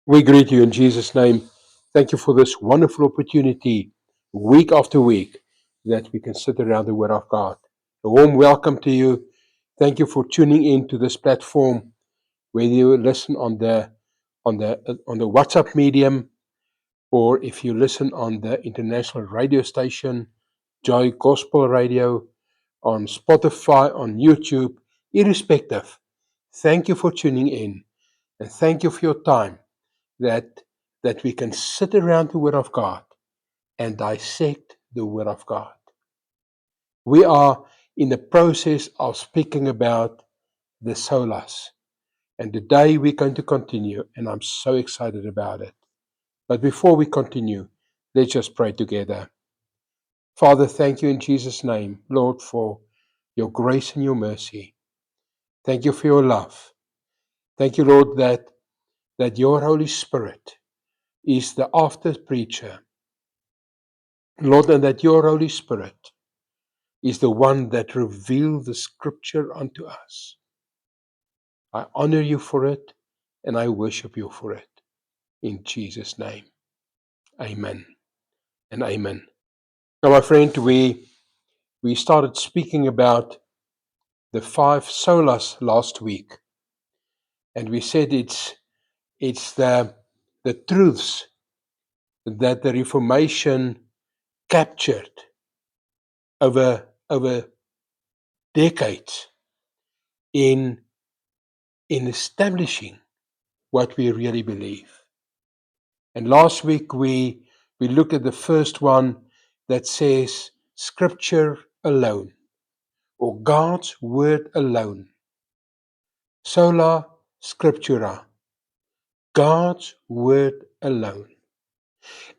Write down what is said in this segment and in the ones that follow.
We greet you in Jesus' name. Thank you for this wonderful opportunity, week after week, that we can sit around the Word of God. A warm welcome to you. Thank you for tuning in to this platform, whether you listen on the WhatsApp medium, or if you listen on the international radio station, Joy Gospel Radio, on Spotify, on YouTube, irrespective. Thank you for tuning in, and thank you for your time that we can sit around the Word of God and dissect the Word of God. We are in the process of speaking about the solas, and today we're going to continue, and I'm so excited about it. But before we continue, let's just pray together. Father, thank you in Jesus' name, Lord, for your grace and your mercy. Thank you for your love. Thank you, Lord, that your Holy Spirit is the after preacher, Lord, and that your Holy Spirit is the one that revealed the scripture unto us. I honor you for it and I worship you for it. In Jesus' name. Amen and amen. Now, my friend, we started speaking about the five solas last week, and we said it's the truths that the Reformation captured over decades in establishing what we really believe. And last week we looked at the first one that says Scripture alone, or God's Word alone. Sola Scriptura, God's Word alone.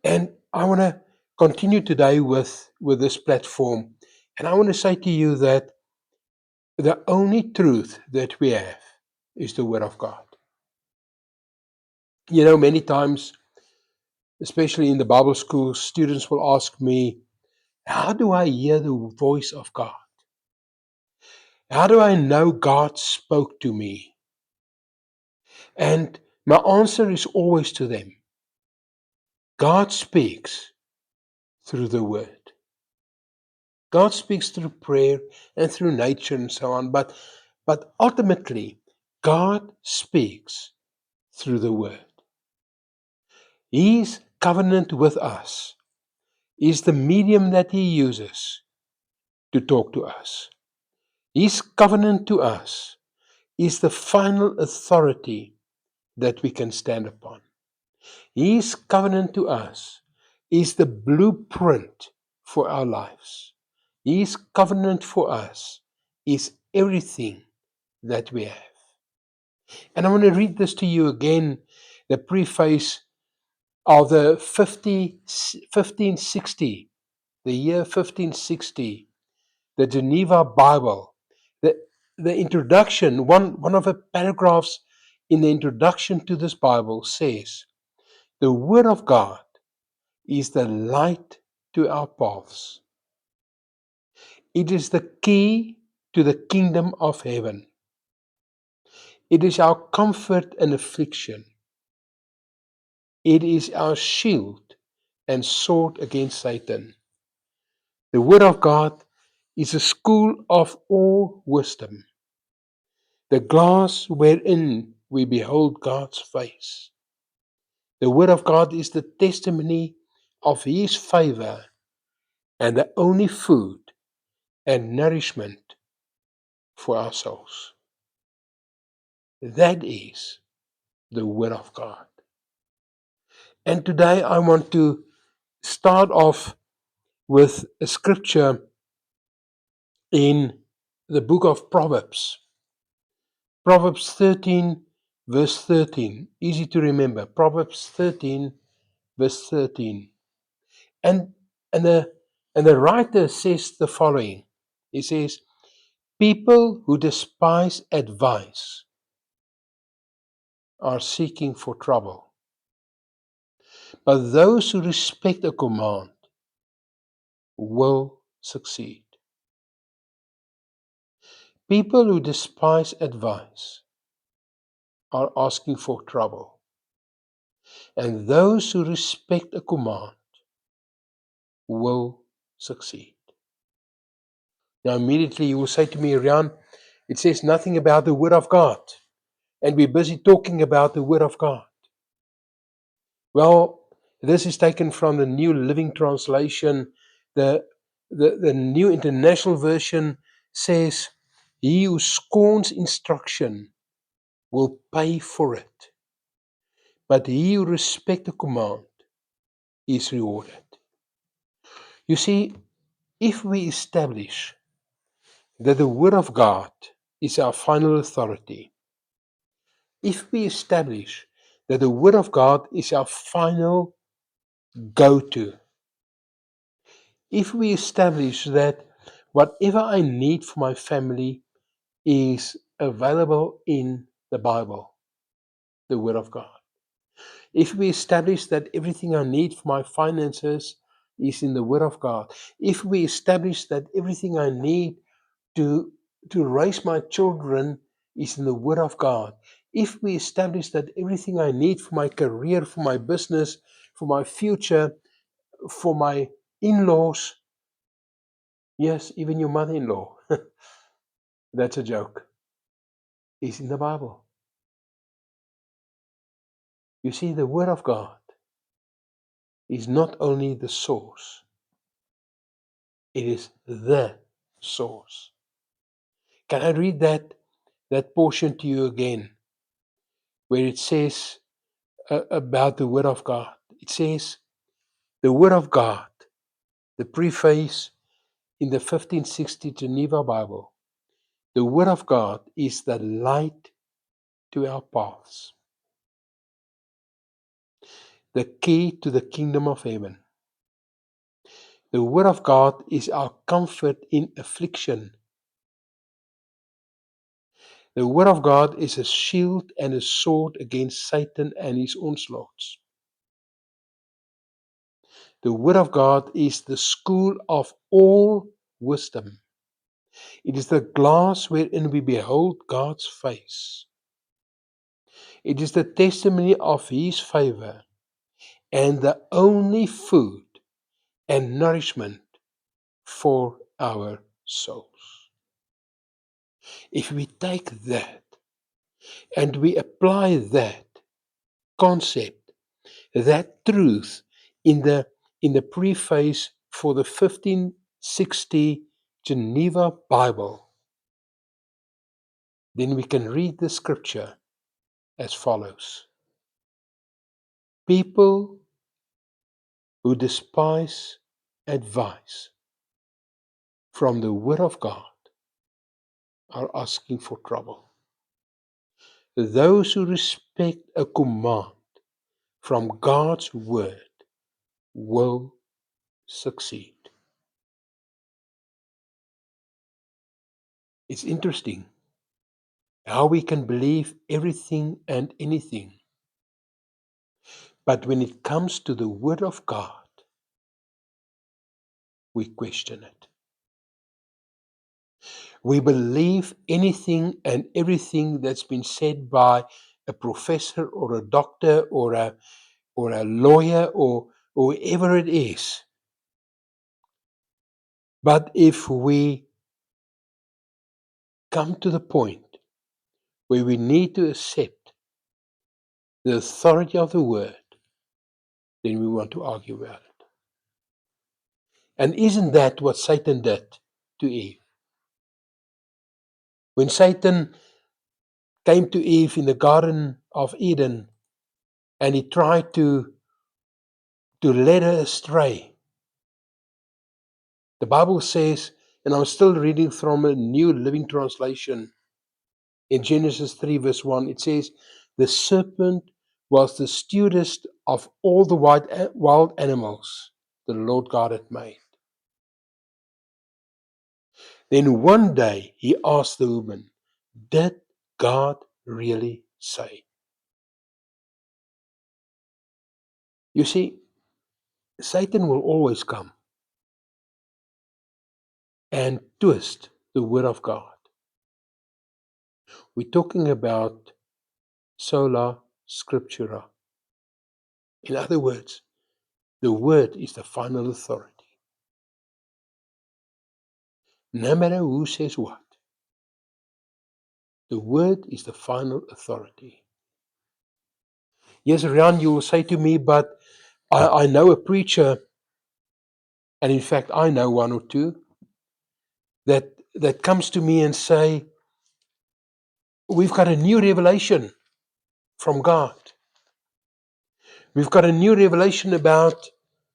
And I want to continue today with this platform, and I want to say to you that the only truth that we have is the Word of God. You know, many times, especially in the Bible school, students will ask me, how do I hear the voice of God? How do I know God spoke to me? And my answer is always to them, God speaks through the Word. God speaks through prayer and through nature and so on, but ultimately, God speaks through the Word. His covenant with us is the medium that He uses to talk to us. His covenant to us is the final authority that we can stand upon. His covenant to us is the blueprint for our lives. His covenant for us is everything that we have. And I want to read this to you again, the preface of the 1560, the year 1560, the Geneva Bible. The, the introduction, one of the paragraphs in the introduction to this Bible says, the Word of God is the light to our paths. It is the key to the kingdom of heaven. It is our comfort in affliction. It is our shield and sword against Satan. The Word of God is a school of all wisdom, the glass wherein we behold God's face. The Word of God is the testimony of His favor and the only food and nourishment for our souls. That is the Word of God. And today I want to start off with a scripture in the book of Proverbs. Proverbs 13, verse 13. Easy to remember. Proverbs 13, verse 13. And, and, the, and the writer says the following. He says, people who despise advice are seeking for trouble, but those who respect a command will succeed. People who despise advice are asking for trouble, And those who respect a command will succeed. Now, immediately you will say to me, Rian, it says nothing about the Word of God. And we're busy talking about the Word of God. Well, this is taken from the New Living Translation. The New International Version says, he who scorns instruction will pay for it, but he who respects a command is rewarded. You see, if we establish that the Word of God is our final authority, if we establish that the Word of God is our final go-to, if we establish that whatever I need for my family is available in the Bible, the Word of God, if we establish that everything I need for my finances is in the Word of God, if we establish that everything I need to, to raise my children is in the Word of God, if we establish that everything I need for my career, for my business, for my future, for my in-laws, yes, even your mother-in-law, that's a joke, is in the Bible. You see, the Word of God is not only the source, it is the source. Can I read that portion to you again, where it says about the Word of God? It says, the Word of God, the preface in the 1560 Geneva Bible, the Word of God is the light to our paths, the key to the kingdom of heaven. The Word of God is our comfort in affliction. The Word of God is a shield and a sword against Satan and his onslaughts. The Word of God is the school of all wisdom. It is the glass wherein we behold God's face. It is the testimony of His favor and the only food and nourishment for our souls. If we take that and we apply that concept, that truth in the preface for the 1560 Geneva Bible, then we can read the scripture as follows. People who despise advice from the Word of God are asking for trouble. Those who respect a command from God's Word will succeed. It's interesting how we can believe everything and anything, but when it comes to the Word of God, we question it. We believe anything and everything that's been said by a professor or a doctor or a lawyer or whoever it is. But if we come to the point where we need to accept the authority of the Word, then we want to argue about it. And isn't that what Satan did to Eve? When Satan came to Eve in the Garden of Eden and he tried to lead her astray, the Bible says, and I'm still reading from a New Living Translation, in Genesis 3 verse 1, it says, the serpent was the stewardess of all the wild animals the Lord God had made. Then one day he asked the woman, did God really say? You see, Satan will always come and twist the Word of God. We're talking about sola scriptura. In other words, the Word is the final authority. No matter who says what, the Word is the final authority. Yes, Rian, you will say to me, but I know a preacher, and in fact I know one or two, that comes to me and say, we've got a new revelation from God. We've got a new revelation about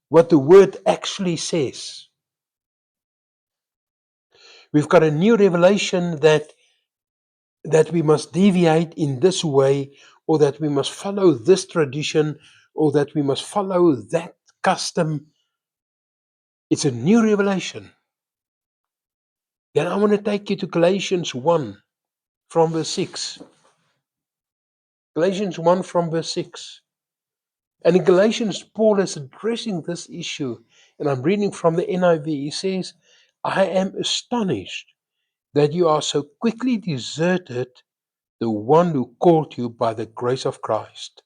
what the Word actually says. We've got a new revelation that we must deviate in this way, or that we must follow this tradition, or that we must follow that custom. It's a new revelation. Then I want to take you to Galatians 1 from verse 6. Galatians 1 from verse 6. And in Galatians, Paul is addressing this issue, and I'm reading from the NIV. He says, I am astonished that you are so quickly deserted the one who called you by the grace of Christ,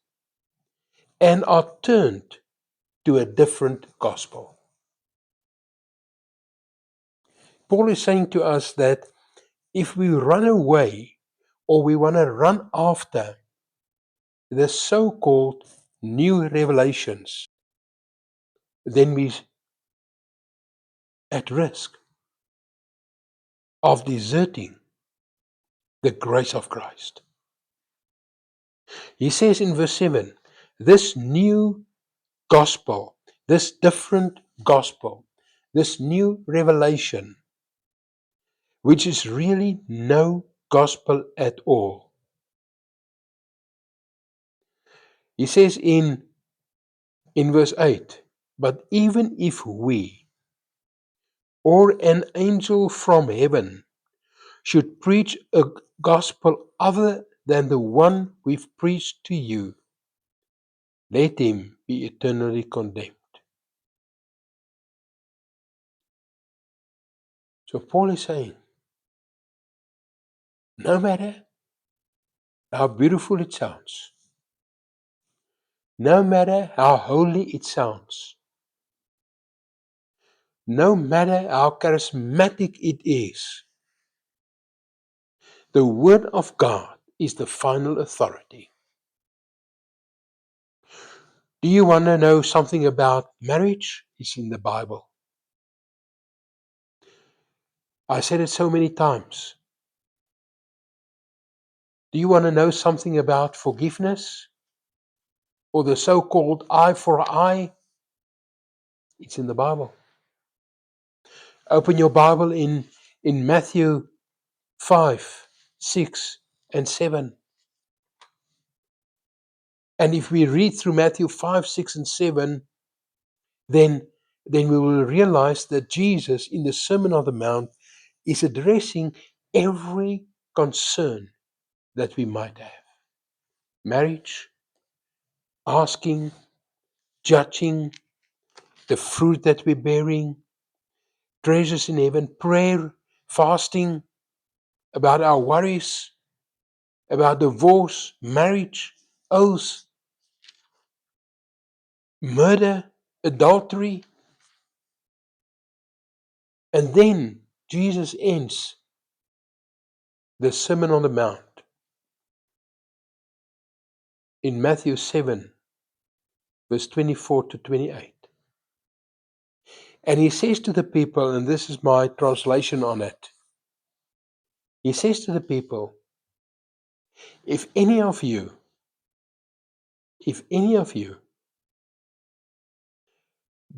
and are turned to a different gospel. Paul is saying to us that if we run away, or we want to run after the so-called new revelations, then we're at risk of deserting the grace of Christ. He says in verse 7, this new gospel, this different gospel, this new revelation, which is really no gospel at all. He says in verse 8, but even if we or an angel from heaven should preach a gospel other than the one we've preached to you, let him be eternally condemned. So Paul is saying, no matter how beautiful it sounds, no matter how holy it sounds, no matter how charismatic it is, the Word of God is the final authority. Do you want to know something about marriage? It's in the Bible. I said it so many times. Do you want to know something about forgiveness? Or the so-called eye for eye? It's in the Bible. Open your Bible in Matthew 5, 6, and 7. And if we read through Matthew 5, 6, and 7, then we will realize that Jesus in the Sermon on the Mount is addressing every concern that we might have. Marriage, asking, judging, the fruit that we're bearing, treasures in heaven, prayer, fasting, about our worries, about divorce, marriage, oaths, murder, adultery. And then Jesus ends the Sermon on the Mount in Matthew 7, verse 24 to 28. And he says to the people, and this is my translation on it, he says to the people, if any of you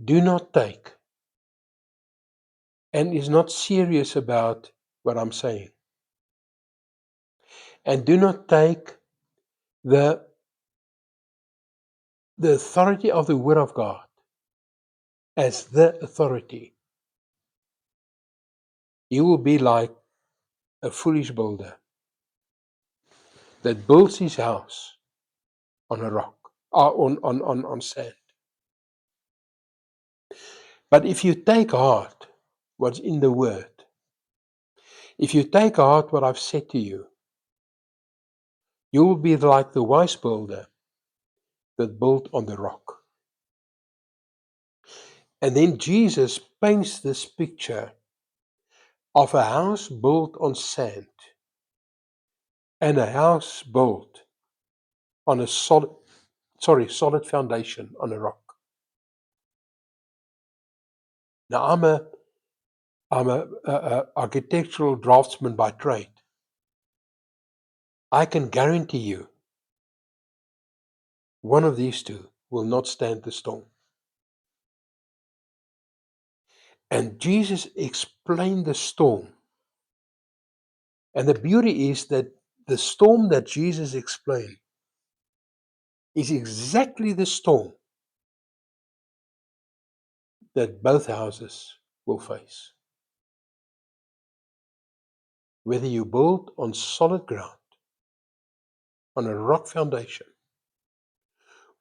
do not take and is not serious about what I'm saying, and do not take the authority of the Word of God as the authority, you will be like a foolish builder that builds his house on a rock, on sand. But if you take heart what's in the Word, if you take heart what I've said to you, you will be like the wise builder that built on the rock. And then Jesus paints this picture of a house built on sand and a house built on a solid foundation on a rock. Now I'm a architectural draftsman by trade. I can guarantee you one of these two will not stand the storm. And Jesus explained the storm. And the beauty is that the storm that Jesus explained is exactly the storm that both houses will face. Whether you build on solid ground, on a rock foundation,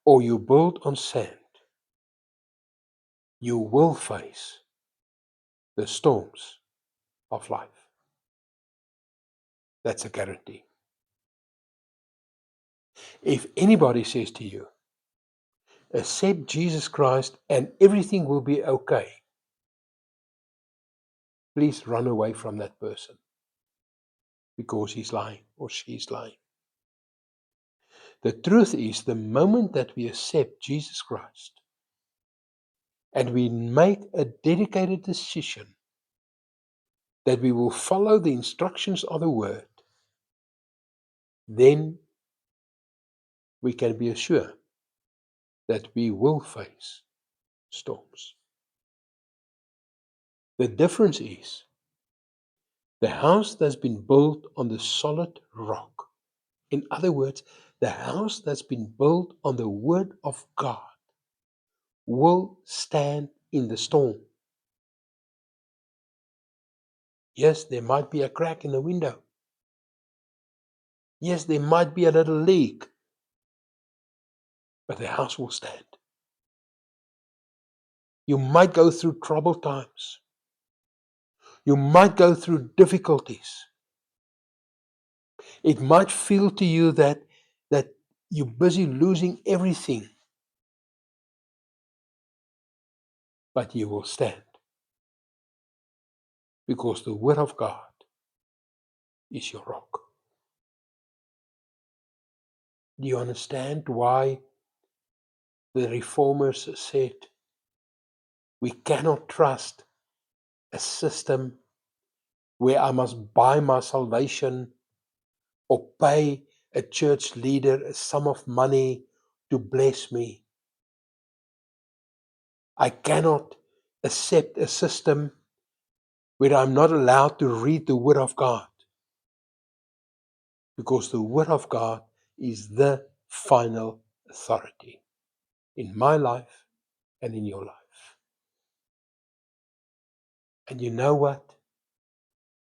or you build on sand, you will face the storms of life. That's a guarantee. If anybody says to you, accept Jesus Christ and everything will be okay, please run away from that person because he's lying or she's lying. The truth is, the moment that we accept Jesus Christ and we make a dedicated decision that we will follow the instructions of the Word, then we can be assured that we will face storms. The difference is the house that's been built on the solid rock. In other words, the house that's been built on the Word of God will stand in the storm. Yes, there might be a crack in the window. Yes, there might be a little leak, but the house will stand. You might go through troubled times. You might go through difficulties. It might feel to you that you're busy losing everything, but you will stand because the Word of God is your rock. Do you understand why the reformers said we cannot trust a system where I must buy my salvation or pay a church leader a sum of money to bless me? I cannot accept a system where I'm not allowed to read the Word of God, because the Word of God is the final authority in my life and in your life. And you know what?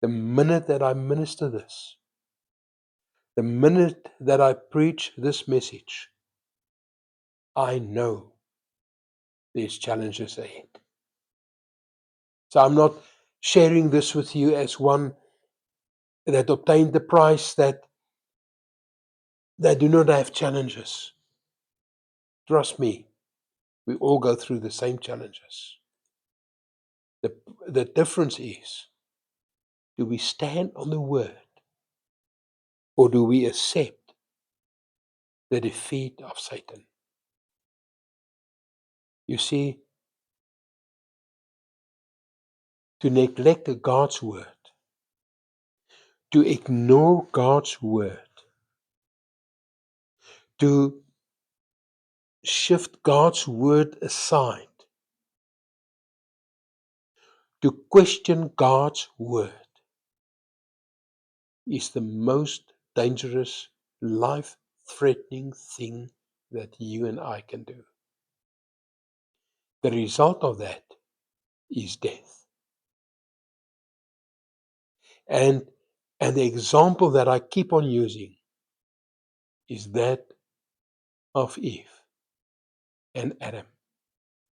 The minute that I minister this, the minute that I preach this message, I know there's challenges ahead. So I'm not sharing this with you as one that obtained the prize that do not have challenges. Trust me, we all go through the same challenges. The difference is, do we stand on the Word or do we accept the defeat of Satan? You see, to neglect God's Word, to ignore God's Word, to shift God's Word aside, to question God's Word is the most dangerous, life-threatening thing that you and I can do. The result of that is death. And the example that I keep on using is that of Eve and Adam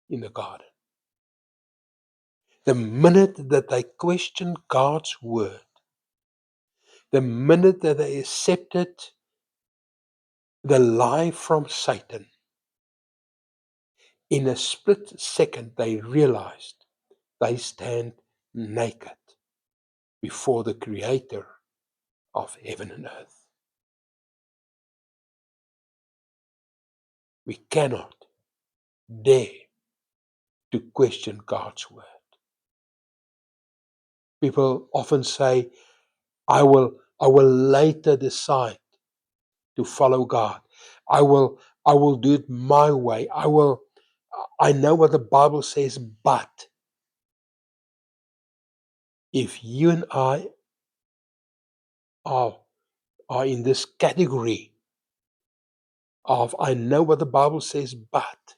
in the garden. The minute that they questioned God's Word, the minute that they accepted the lie from Satan, In a split second, they realized they stand naked before the Creator of heaven and earth. We cannot dare to question God's word. People often say, I will later decide to follow God. I will do it my way. I know what the Bible says, but if you and I are, are in this category of I know what the Bible says, but,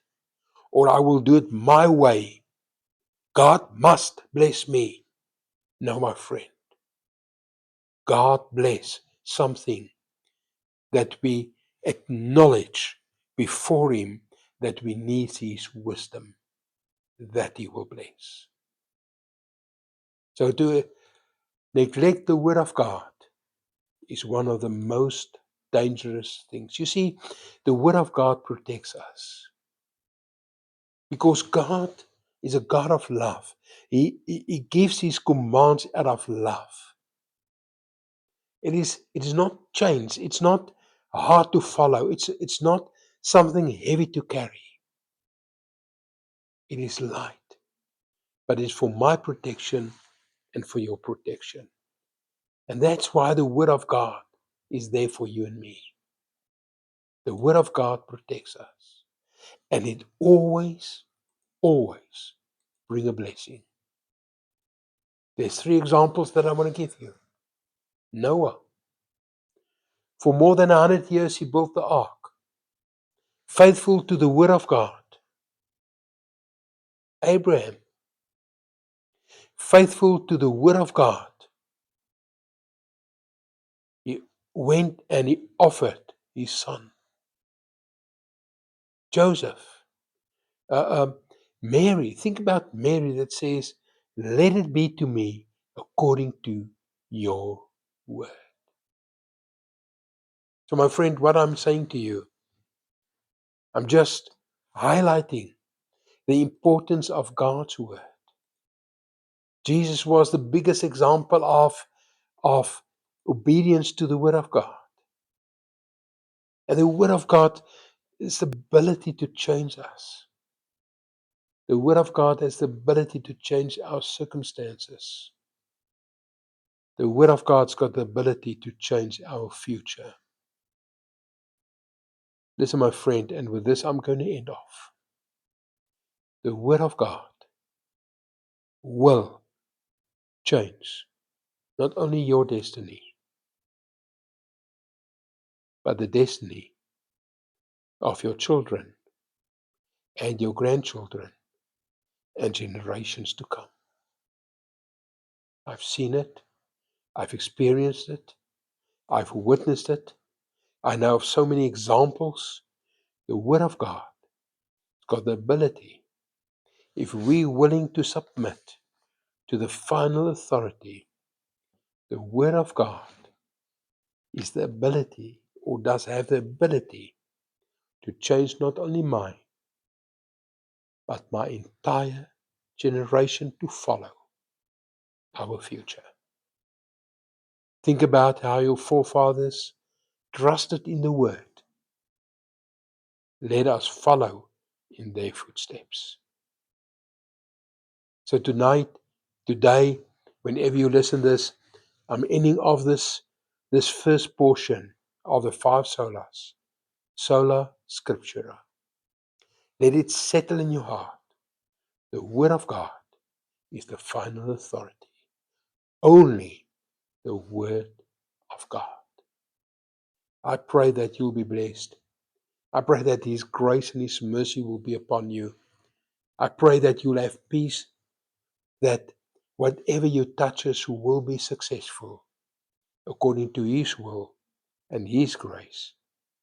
or I will do it my way, God must bless me. No, my friend, God bless something that we acknowledge before Him that we need His wisdom, that He will bless. So to neglect the Word of God is one of the most dangerous things. You see, the Word of God protects us because God is a God of love. He gives His commands out of love. It is not chains. It's not hard to follow. It's not something heavy to carry. It is light, but it's for my protection and for your protection. And that's why the Word of God is there for you and me. The Word of God protects us. And it always, always brings a blessing. There's 3 examples that I want to give you. Noah. For more than 100 years he built the ark, faithful to the Word of God. Abraham, faithful to the Word of God. He went and he offered his son. Joseph. Mary, think about Mary that says, let it be to me according to your word. So my friend, what I'm saying to you, I'm just highlighting the importance of God's word. Jesus was the biggest example of obedience to the word of God. And the word of God is the ability to change us. The word of God has the ability to change our circumstances. The Word of God's got the ability to change our future. Listen, my friend, and with this I'm going to end off. The Word of God will change not only your destiny, but the destiny of your children and your grandchildren and generations to come. I've seen it. I've experienced it. I've witnessed it. I know of so many examples. The Word of God has got the ability, if we're willing to submit to the final authority, the Word of God is the ability, or does have the ability, to change not only mine, but my entire generation to follow, our future. Think about how your forefathers trusted in the Word. Let us follow in their footsteps. So today, whenever you listen to this, I'm ending off this first portion of the 5 solas, sola scriptura. Let it settle in your heart. The Word of God is the final authority. Only the Word of God. I pray that you'll be blessed. I pray that His grace and His mercy will be upon you. I pray that you'll have peace, that whatever you touches will be successful according to His will and His grace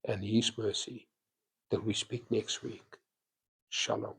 and His mercy. Till we speak next week. Shalom.